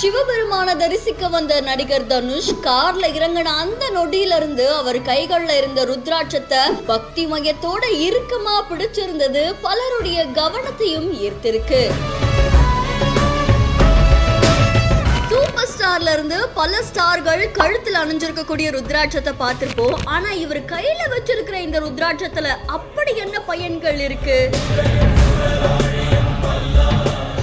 சிவபெருமான தரிசிக்க வந்த நடிகர் தனுஷ் கார்ல இறங்கின அந்த நொடியில இருந்து அவர் கைகள்ல இருந்த ருத்ராட்சத்தை பக்தி மையத்தோட இறுக்கமா பிடிச்சிருந்தது பலருடைய கவனத்தையும் ஈர்த்திருக்கு. சூப்பர் ஸ்டார்ல இருந்து பல ஸ்டார்கள் கழுத்துல அணிஞ்சிருக்கக்கூடிய ருத்ராட்சத்தை பார்த்திருப்போம். ஆனா இவர் கையில வச்சிருக்கிற இந்த ருத்ராட்சத்துல அப்படி என்ன பயன்கள் இருக்கு?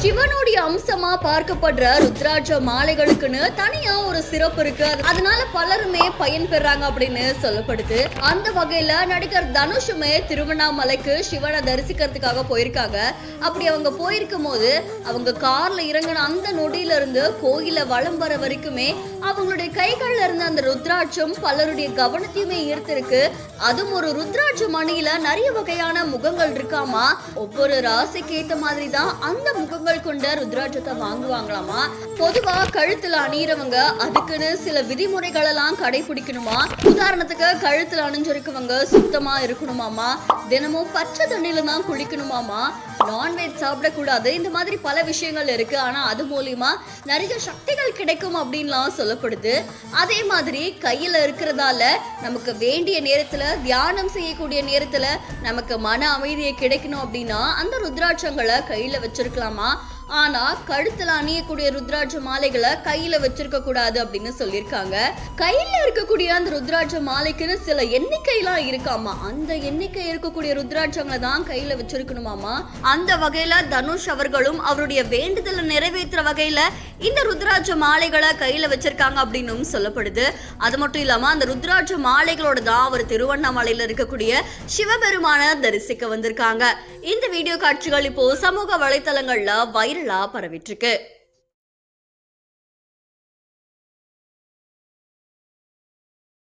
சிவனுடைய அம்சமா பார்க்கப்படுற ருத்ராட்ச மாலைகளுக்குன்னு தனியா ஒரு சிறப்பு இருக்கு. அதனால பலருமே பயன் பெறாங்க அப்படின்னு சொல்லப்படுது. அந்த வகையில நடிகர் தனுஷுமே திருவண்ணாமலைக்கு சிவனை தரிசிக்கிறதுக்காக போயிருக்காங்க. அப்படி அவங்க போயிருக்கும் போது அவங்க கார்ல இறங்கின அந்த நொடியில இருந்து கோயில வலம் வர வரைக்குமே அவங்களுடைய கைகள்ல இருந்த அந்த ருத்ராட்சம் பலருடைய கவனத்தையுமே ஈர்த்திருக்கு. அதுவும் ஒரு ருத்ராட்ச மணியில நிறைய வகையான முகங்கள் இருக்காமா. ஒவ்வொரு ராசிக்கு ஏத்த மாதிரி தான் அந்த முகங்கள் கொண்ட ருத்ராட்சத்தை வாங்குவாங்களாமா. பொதுவா கழுத்துல அணியறவங்க அதுக்குன்னு சில விதிமுறைகள் எல்லாம் கடைபிடிக்கணுமா. உதாரணத்துக்கு கழுத்துல அணிஞ்சிருக்கவங்க சுத்தமா இருக்கணுமாமா, தினமும் பச்சை தண்ணியில தான் குளிக்கணுமாமா, நான்வெஜ் சாப்பிடக்கூடாது. இந்த மாதிரி பல விஷயங்கள் இருக்கு. ஆனா அது மூலியமா நிறைய சக்திகள் கிடைக்கும் அப்படின்லாம் சொல்லப்படுது. அதே மாதிரி கையில இருக்கிறதால நமக்கு வேண்டிய நேரத்துல தியானம் செய்யக்கூடிய நேரத்துல நமக்கு மன அமைதியை கிடைக்கணும் அப்படின்னா அந்த ருத்ராட்சங்களை கையில வச்சிருக்கலாமா. ஆனா கழுத்துல அணியக்கூடிய ருத்ராட்ச மாலைகளை கையில வச்சிருக்க கூடாது அப்படின்னு சொல்லியிருக்காங்க. கையில இருக்கக்கூடிய அந்த ருத்ராட்ச மாலைக்குன்னு சில எண்ணிக்கைலாம் இருக்காமா. அந்த எண்ணிக்கை இருக்கக்கூடிய ருத்ராட்சங்களை தான் கையில வச்சிருக்கணுமாமா. அந்த வகையில தனுஷ் அவர்களும் அவருடைய வேண்டுதலை நிறைவேற்றுற வகையில இந்த ருத்ராட்ச மாலைகளை கையில வச்சிருக்காங்க அப்படின்னு சொல்லப்படுது. அது மட்டும் இல்லாம அந்த ருத்ராட்ச மாலைகளோட தான் அவர் திருவண்ணாமலையில இருக்கக்கூடிய சிவபெருமான தரிசிக்க வந்திருக்காங்க. இந்த வீடியோ காட்சிகள் இப்போ சமூக வலைத்தளங்கள்ல வைரலா பரவிட்டு இருக்கு.